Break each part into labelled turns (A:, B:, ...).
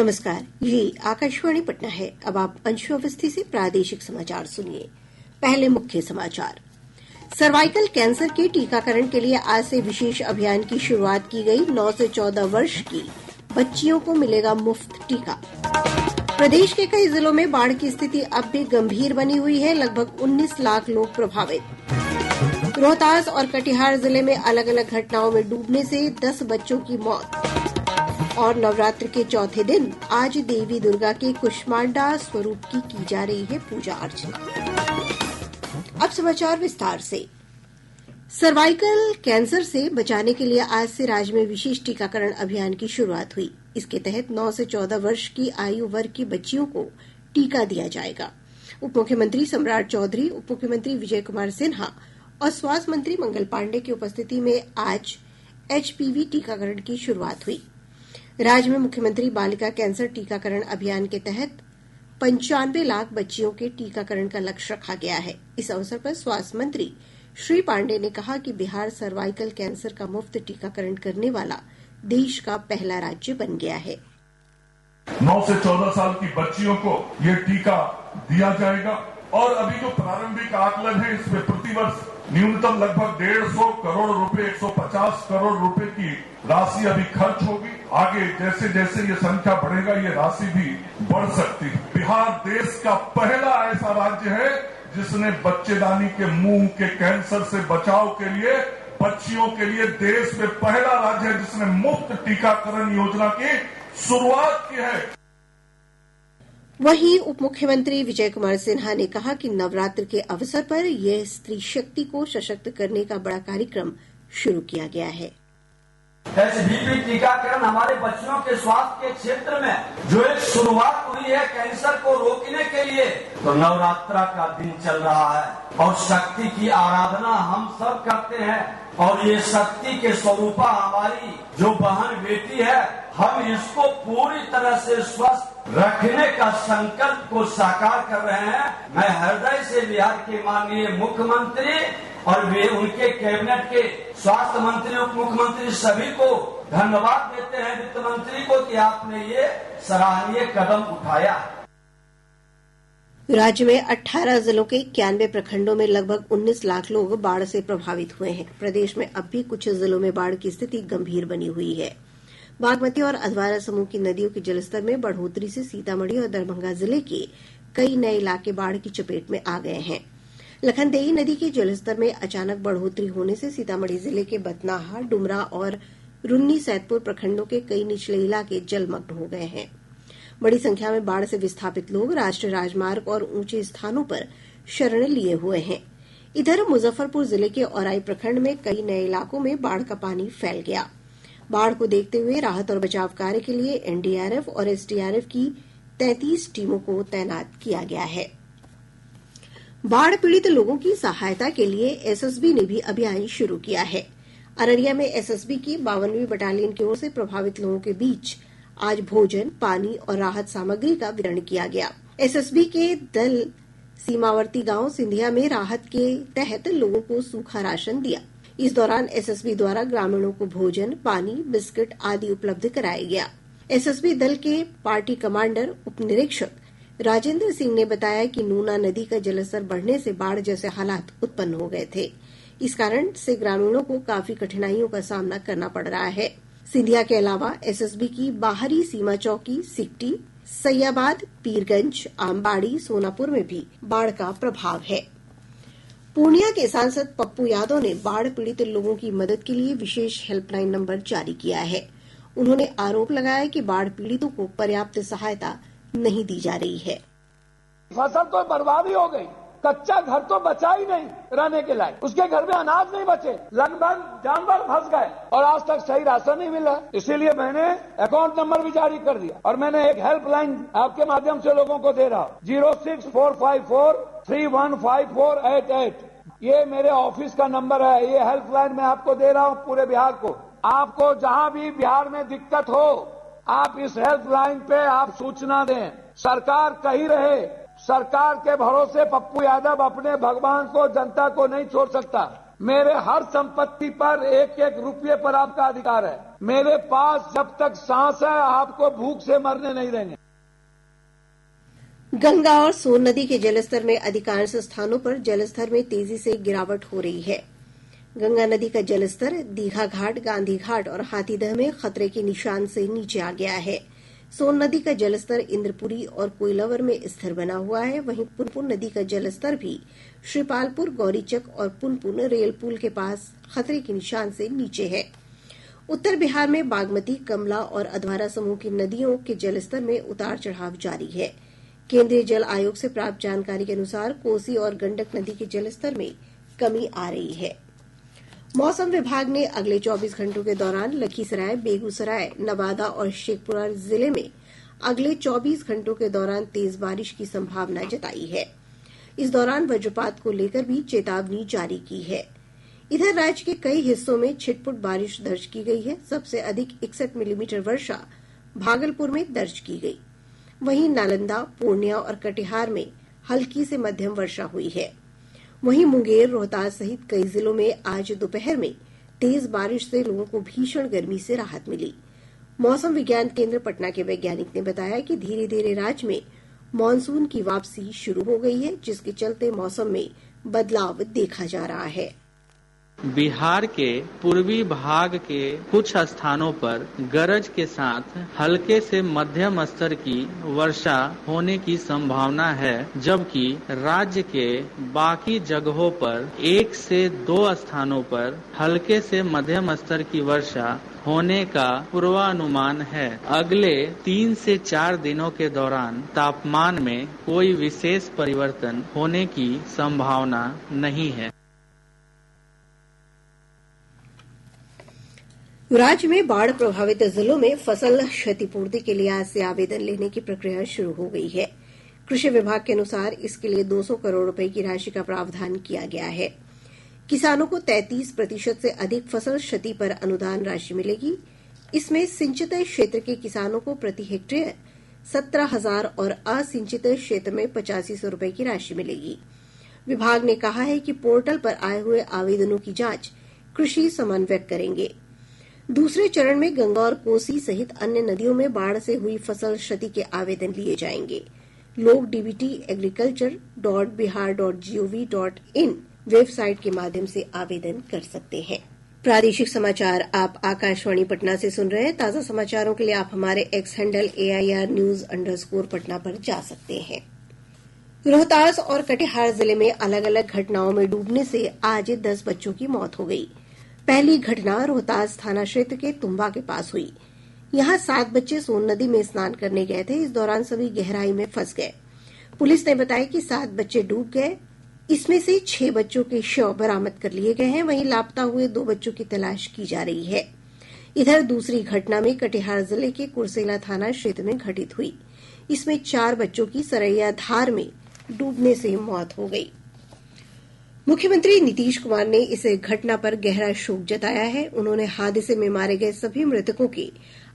A: नमस्कार, ये आकाशवाणी पटना है। अब आप अंशु अवस्थी से प्रादेशिक समाचार सुनिए। पहले मुख्य समाचार। सर्वाइकल कैंसर के टीकाकरण के लिए आज से विशेष अभियान की शुरुआत की गई। 9 से 14 वर्ष की बच्चियों को मिलेगा मुफ्त टीका। प्रदेश के कई जिलों में बाढ़ की स्थिति अब भी गंभीर बनी हुई है। लगभग 19 लाख लोग प्रभावित। रोहतास और कटिहार जिले में अलग अलग घटनाओं में डूबने से 10 बच्चों की मौत। और नवरात्र के चौथे दिन आज देवी दुर्गा के कुष्मांडा स्वरूप की जा रही है पूजा अर्चना। अब समाचार विस्तार से। सर्वाइकल कैंसर से बचाने के लिए आज से राज्य में विशेष टीकाकरण अभियान की शुरुआत हुई। इसके तहत 9 से 14 वर्ष की आयु वर्ग की बच्चियों को टीका दिया जाएगा। उप मुख्यमंत्री सम्राट चौधरी, उप मुख्यमंत्री विजय कुमार सिन्हा और स्वास्थ्य मंत्री मंगल पांडेय की उपस्थिति में आज एचपीवी टीकाकरण की शुरुआत हुई। राज्य में मुख्यमंत्री बालिका कैंसर टीकाकरण अभियान के तहत 95 लाख बच्चियों के टीकाकरण का लक्ष्य रखा गया है। इस अवसर पर स्वास्थ्य मंत्री श्री पांडेय ने कहा कि बिहार सर्वाइकल कैंसर का मुफ्त टीकाकरण करने वाला देश का पहला राज्य बन गया है।
B: 9 से 14 साल की बच्चियों को ये टीका दिया जाएगा और अभी जो प्रारंभिक आकलन है इसमें प्रतिवर्ष न्यूनतम लगभग 150 करोड़ रुपए, 150 करोड़ रुपए की राशि अभी खर्च होगी। आगे जैसे जैसे ये संख्या बढ़ेगा ये राशि भी बढ़ सकती है। बिहार देश का पहला ऐसा राज्य है जिसने बच्चेदानी के मुंह के कैंसर से बचाव के लिए बच्चियों के लिए देश में पहला राज्य है जिसने मुफ्त टीकाकरण योजना की शुरुआत की है।
A: वहीं उप मुख्यमंत्री विजय कुमार सिन्हा ने कहा कि नवरात्र के अवसर पर यह स्त्री शक्ति को सशक्त करने का बड़ा कार्यक्रम शुरू किया गया है।
C: एचपीवी टीकाकरण हमारे बच्चों के स्वास्थ्य के क्षेत्र में जो एक शुरुआत हुई है कैंसर को रोकने के लिए, तो नवरात्रा का दिन चल रहा है और शक्ति की आराधना हम सब करते हैं और ये शक्ति के स्वरूपा हमारी जो बहन बेटी है, हम इसको पूरी तरह से स्वस्थ रखने का संकल्प को साकार कर रहे हैं। मैं हृदय से बिहार के माननीय मुख्यमंत्री और वे उनके कैबिनेट के स्वास्थ्य मंत्री, उप मुख्यमंत्री सभी को धन्यवाद देते हैं, वित्त मंत्री को, कि आपने ये सराहनीय कदम उठाया।
A: राज्य में 18 जिलों के 91 प्रखंडों में लगभग 19 लाख लोग बाढ़ से प्रभावित हुए हैं। प्रदेश में अब भी कुछ जिलों में बाढ़ की स्थिति गंभीर बनी हुई है। बागमती और अधवारा समूह की नदियों के जलस्तर में बढ़ोतरी से सीतामढ़ी और दरभंगा जिले के कई नए इलाके बाढ़ की चपेट में आ गए हैं। लखनदेई नदी के जलस्तर में अचानक बढ़ोतरी होने से सीतामढ़ी जिले के बथनाहा, डुमरा और रून्नी सैदपुर प्रखंडों के कई निचले इलाके जलमग्न हो गए हैं। बड़ी संख्या में बाढ़ से विस्थापित लोग राष्ट्रीय राजमार्ग और ऊंचे स्थानों पर शरण लिए हुए हैं। इधर मुजफ्फरपुर जिले के औराई प्रखंड में कई नए इलाकों में बाढ़ का पानी फैल गया। बाढ़ को देखते हुए राहत और बचाव कार्य के लिए एनडीआरएफ और एसडीआरएफ की 33 टीमों को तैनात किया गया है। बाढ़ पीड़ित लोगों की सहायता के लिए एसएसबी ने भी अभियान शुरू किया है। अररिया में एसएसबी की 52वीं बटालियन की ओर से प्रभावित लोगों के बीच आज भोजन, पानी और राहत सामग्री का वितरण किया गया। एसएसबी के दल सीमावर्ती गांव सिंधिया में राहत के तहत लोगों को सूखा राशन दिया। इस दौरान एसएसबी द्वारा ग्रामीणों को भोजन, पानी, बिस्किट आदि उपलब्ध कराया गया। एसएसबी दल के पार्टी कमांडर उप निरीक्षक राजेंद्र सिंह ने बताया कि नूना नदी का जलस्तर बढ़ने से बाढ़ जैसे हालात उत्पन्न हो गए थे। इस कारण से ग्रामीणों को काफी कठिनाइयों का सामना करना पड़ रहा है। सिंधिया के अलावा एसएसबी की बाहरी सीमा चौकी सिकटी, सैयाबाद, पीरगंज, आमबाड़ी, सोनापुर में भी बाढ़ का प्रभाव है। पूर्णिया के सांसद पप्पू यादव ने बाढ़ पीड़ित लोगों की मदद के लिए विशेष हेल्पलाइन नंबर जारी किया है। उन्होंने आरोप लगाया कि बाढ़ पीड़ितों को पर्याप्त सहायता नहीं दी जा रही है।
D: फसल तो बर्बादी हो गई, कच्चा घर तो बचा ही नहीं रहने के लायक, उसके घर में अनाज नहीं बचे, लगभग जानवर फंस गए और आज तक सही राशन नहीं मिला। इसीलिए मैंने अकाउंट नंबर भी जारी कर दिया और मैंने एक हेल्पलाइन आपके माध्यम से लोगों को दे रहा हूँ, 06454315488। ये मेरे ऑफिस का नंबर है। ये हेल्पलाइन मैं आपको दे रहा हूँ पूरे बिहार को। आपको जहाँ भी बिहार में दिक्कत हो, आप इस हेल्पलाइन पे आप सूचना दें। सरकार कहीं रहे, सरकार के भरोसे पप्पू यादव अपने भगवान को, जनता को नहीं छोड़ सकता। मेरे हर संपत्ति पर एक एक रुपये पर आपका अधिकार है। मेरे पास जब तक सांस है आपको भूख से मरने नहीं देंगे।
A: गंगा और सोन नदी के जलस्तर में अधिकांश स्थानों पर जलस्तर में तेजी से गिरावट हो रही है। गंगा नदी का जलस्तर दीघा घाट, गांधी घाट और हाथीदह में खतरे के निशान से नीचे आ गया है। सोन नदी का जलस्तर इंद्रपुरी और कोइलवर में स्थिर बना हुआ है। वहीं पुनपुन नदी का जलस्तर भी श्रीपालपुर, गौरीचक और पुनपुन रेल पुल के पास खतरे के निशान से नीचे है। उत्तर बिहार में बागमती, कमला और अधवारा समूह की नदियों के जलस्तर में उतार चढ़ाव जारी है। केंद्रीय जल आयोग से प्राप्त जानकारी के अनुसार कोसी और गंडक नदी के जलस्तर में कमी आ रही है। मौसम विभाग ने अगले 24 घंटों के दौरान लखीसराय, बेगूसराय, नवादा और शेखपुरा जिले में अगले 24 घंटों के दौरान तेज बारिश की संभावना जताई है। इस दौरान वज्रपात को लेकर भी चेतावनी जारी की है। इधर राज्य के कई हिस्सों में छिटपुट बारिश दर्ज की गई है। सबसे अधिक 61 मिलीमीटर वर्षा भागलपुर में दर्ज की गई। वहीं नालंदा, पूर्णिया और कटिहार में हल्की से मध्यम वर्षा हुई है। वहीं मुंगेर, रोहतास सहित कई जिलों में आज दोपहर में तेज बारिश से लोगों को भीषण गर्मी से राहत मिली। मौसम विज्ञान केंद्र पटना के वैज्ञानिक ने बताया कि धीरे धीरे राज्य में मानसून की वापसी शुरू हो गई है, जिसके चलते मौसम में बदलाव देखा जा रहा है।
E: बिहार के पूर्वी भाग के कुछ स्थानों पर गरज के साथ हल्के से मध्यम स्तर की वर्षा होने की संभावना है, जबकि राज्य के बाकी जगहों पर 1 से 2 स्थानों पर हल्के से मध्यम स्तर की वर्षा होने का पूर्वानुमान है। अगले 3 से 4 दिनों के दौरान तापमान में कोई विशेष परिवर्तन होने की संभावना नहीं है।
A: राज्य में बाढ़ प्रभावित जिलों में फसल क्षतिपूर्ति के लिए आज से आवेदन लेने की प्रक्रिया शुरू हो गई है। कृषि विभाग के अनुसार इसके लिए 200 करोड़ रुपए की राशि का प्रावधान किया गया है। किसानों को 33% से अधिक फसल क्षति पर अनुदान राशि मिलेगी। इसमें सिंचित क्षेत्र के किसानों को प्रति हेक्टेयर 17,000 और असिंचित क्षेत्र में 8500 रुपए की राशि मिलेगी। विभाग ने कहा है कि पोर्टल पर आए हुए आवेदनों की जांच कृषि समन्वयक करेंगे। दूसरे चरण में गंगा और कोसी सहित अन्य नदियों में बाढ़ से हुई फसल क्षति के आवेदन लिए जाएंगे। लोग dbt.agriculture.bihar.gov.in वेबसाइट के माध्यम से आवेदन कर सकते हैं। प्रादेशिक समाचार आप आकाशवाणी पटना से सुन रहे हैं। ताजा समाचारों के लिए आप हमारे एक्स हैंडल AIR_News_ पर जा सकते हैं। रोहतास और कटिहार जिले में अलग अलग घटनाओं में डूबने से आज 10 बच्चों की मौत हो गई। पहली घटना रोहतास थाना क्षेत्र के तुम्बा के पास हुई। यहां 7 बच्चे सोन नदी में स्नान करने गए थे। इस दौरान सभी गहराई में फंस गए। पुलिस ने बताया कि 7 बच्चे डूब गए। इसमें से 6 बच्चों के शव बरामद कर लिए गए हैं। वहीं लापता हुए 2 बच्चों की तलाश की जा रही है। इधर दूसरी घटना में कटिहार जिले के कुर्सेला थाना क्षेत्र में घटित हुई। इसमें 4 बच्चों की सरैया धार में डूबने से मौत हो गई। मुख्यमंत्री नीतीश कुमार ने इस घटना पर गहरा शोक जताया है। उन्होंने हादसे में मारे गए सभी मृतकों के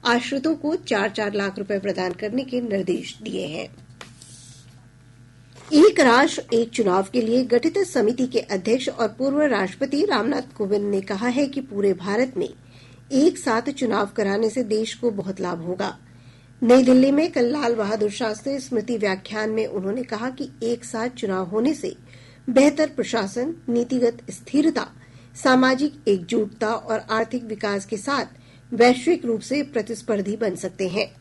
A: आश्रितों को 4-4 लाख रुपए प्रदान करने के निर्देश दिए हैं। एक राष्ट्र एक चुनाव के लिए गठित समिति के अध्यक्ष और पूर्व राष्ट्रपति रामनाथ कोविंद ने कहा है कि पूरे भारत में एक साथ चुनाव कराने से देश को बहुत लाभ होगा। नई दिल्ली में कल लाल बहादुर शास्त्री स्मृति व्याख्यान में उन्होंने कहा कि एक साथ चुनाव होने से बेहतर प्रशासन, नीतिगत स्थिरता, सामाजिक एकजुटता और आर्थिक विकास के साथ वैश्विक रूप से प्रतिस्पर्धी बन सकते हैं।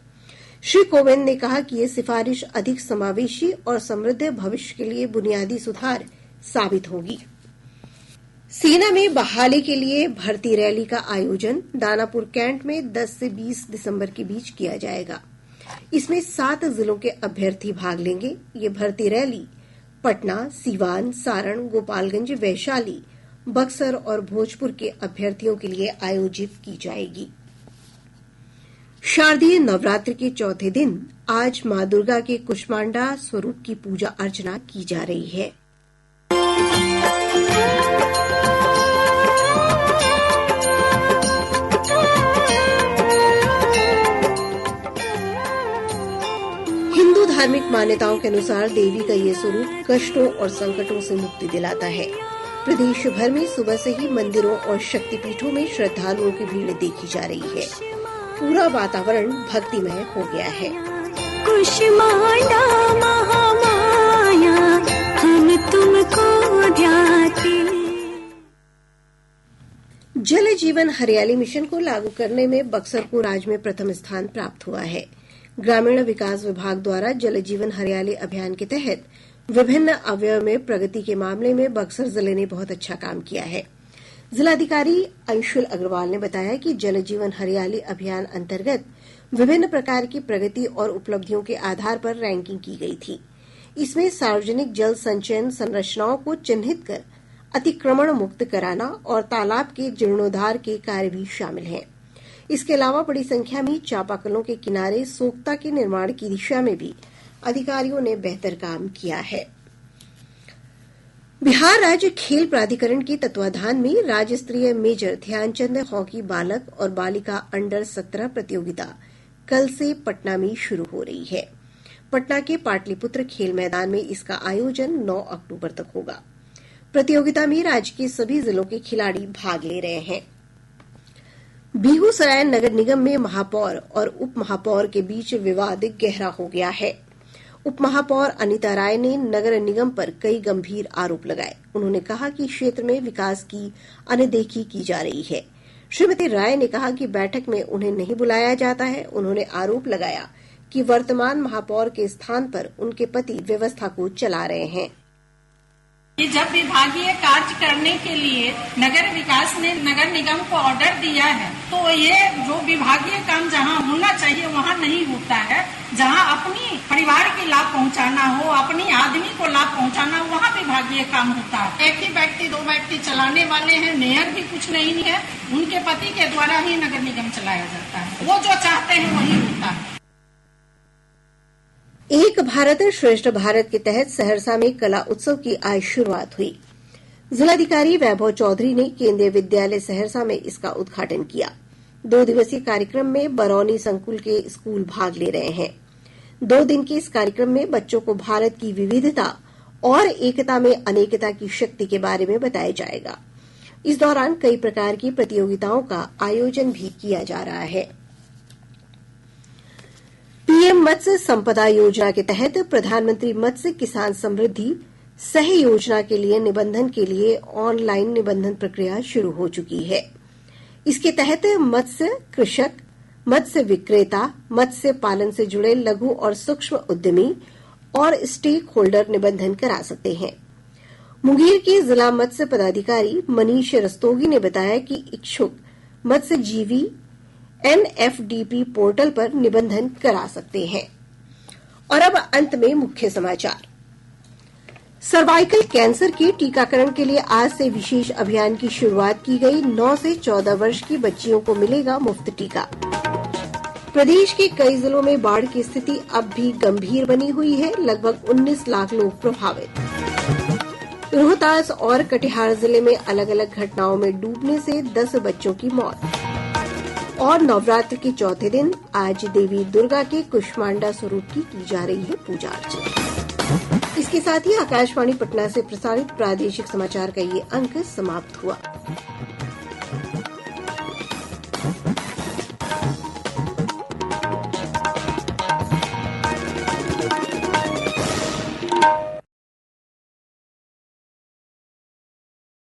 A: श्री कोविंद ने कहा कि ये सिफारिश अधिक समावेशी और समृद्ध भविष्य के लिए बुनियादी सुधार साबित होगी। सेना में बहाली के लिए भर्ती रैली का आयोजन दानापुर कैंट में 10 से 20 दिसंबर के बीच किया जाएगा। इसमें 7 जिलों के अभ्यर्थी भाग लेंगे। ये भर्ती रैली पटना, सीवान, सारण, गोपालगंज, वैशाली, बक्सर और भोजपुर के अभ्यर्थियों के लिए आयोजित की जाएगी। शारदीय नवरात्र के चौथे दिन आज मां दुर्गा के कुष्मांडा स्वरूप की पूजा अर्चना की जा रही है। हिंदू धार्मिक मान्यताओं के अनुसार देवी का ये स्वरूप कष्टों और संकटों से मुक्ति दिलाता है। प्रदेश भर में सुबह से ही मंदिरों और शक्तिपीठों में श्रद्धालुओं की भीड़ देखी जा रही है। पूरा वातावरण भक्तिमय हो गया है।
F: कुष्मांडा महामाया हम तुमको ध्याते।
A: जल जीवन हरियाली मिशन को लागू करने में बक्सर को राज्य में प्रथम स्थान प्राप्त हुआ है। ग्रामीण विकास विभाग द्वारा जल जीवन हरियाली अभियान के तहत विभिन्न अवयव में प्रगति के मामले में बक्सर जिले ने बहुत अच्छा काम किया है। जिलाधिकारी अंशुल अग्रवाल ने बताया कि जल जीवन हरियाली अभियान अंतर्गत विभिन्न प्रकार की प्रगति और उपलब्धियों के आधार पर रैंकिंग की गई थी। इसमें सार्वजनिक जल संचयन संरचनाओं को चिन्हित कर अतिक्रमण मुक्त कराना और तालाब के जीर्णोद्धार के कार्य भी शामिल हैं। इसके अलावा बड़ी संख्या में चापाकलों के किनारे सोख्ता के निर्माण की दिशा में भी अधिकारियों ने बेहतर काम किया है। बिहार राज्य खेल प्राधिकरण के तत्वाधान में राज्य स्तरीय मेजर ध्यानचंद हॉकी बालक और बालिका अंडर 17 प्रतियोगिता कल से पटना में शुरू हो रही है। पटना के पाटलिपुत्र खेल मैदान में इसका आयोजन 9 अक्टूबर तक होगा। प्रतियोगिता में राज्य के सभी जिलों के खिलाड़ी भाग ले रहे हैं। बेगूसराय नगर निगम में महापौर और उप महापौर के बीच विवाद गहरा हो गया है। उप महापौर अनिता राय ने नगर निगम पर कई गंभीर आरोप लगाए। उन्होंने कहा कि क्षेत्र में विकास की अनदेखी की जा रही है। श्रीमती राय ने कहा कि बैठक में उन्हें नहीं बुलाया जाता है। उन्होंने आरोप लगाया कि वर्तमान महापौर के स्थान पर उनके पति व्यवस्था को चला रहे हैं।
G: जब विभागीय कार्य करने के लिए नगर विकास ने नगर निगम को ऑर्डर दिया है, तो ये जो विभागीय काम जहाँ होना चाहिए वहाँ नहीं होता है। जहाँ अपनी परिवार के लाभ पहुँचाना हो, अपनी आदमी को लाभ पहुँचाना हो, वहाँ विभागीय काम होता है। एक ही व्यक्ति 2 व्यक्ति चलाने वाले हैं, मेयर भी कुछ नहीं है, उनके पति के द्वारा ही नगर निगम चलाया जाता है। वो जो चाहते हैं वही होता है।
A: एक भारत श्रेष्ठ भारत के तहत सहरसा में कला उत्सव की आज शुरुआत हुई। जिलाधिकारी वैभव चौधरी ने केंद्रीय विद्यालय सहरसा में इसका उद्घाटन किया। 2 दिवसीय कार्यक्रम में बरौनी संकुल के स्कूल भाग ले रहे हैं। 2 दिन के इस कार्यक्रम में बच्चों को भारत की विविधता और एकता में अनेकता की शक्ति के बारे में बताया जाएगा। इस दौरान कई प्रकार की प्रतियोगिताओं का आयोजन भी किया जा रहा है। पीएम मत्स्य संपदा योजना के तहत प्रधानमंत्री मत्स्य किसान समृद्धि सह योजना के लिए निबंधन के लिए ऑनलाइन निबंधन प्रक्रिया शुरू हो चुकी है। इसके तहत मत्स्य कृषक, मत्स्य विक्रेता, मत्स्य पालन से जुड़े लघु और सूक्ष्म उद्यमी और स्टेक होल्डर निबंधन करा सकते हैं। मुंगेर के जिला मत्स्य पदाधिकारी मनीष रस्तोगी ने बताया कि इच्छुक मत्स्यजीवी NFDP पोर्टल पर निबंधन करा सकते हैं। और अब अंत में मुख्य समाचार। सर्वाइकल कैंसर के टीकाकरण के लिए आज से विशेष अभियान की शुरुआत की गई। 9 से 14 वर्ष की बच्चियों को मिलेगा मुफ्त टीका। प्रदेश के कई जिलों में बाढ़ की स्थिति अब भी गंभीर बनी हुई है। लगभग 19 लाख लोग प्रभावित। रोहतास और कटिहार जिले में अलग अलग घटनाओं में डूबने से 10 बच्चों की मौत। और नवरात्र के चौथे दिन आज देवी दुर्गा के कुष्मांडा स्वरूप की जा रही है पूजा अर्चना। इसके साथ ही आकाशवाणी पटना से प्रसारित प्रादेशिक समाचार का ये अंक समाप्त हुआ।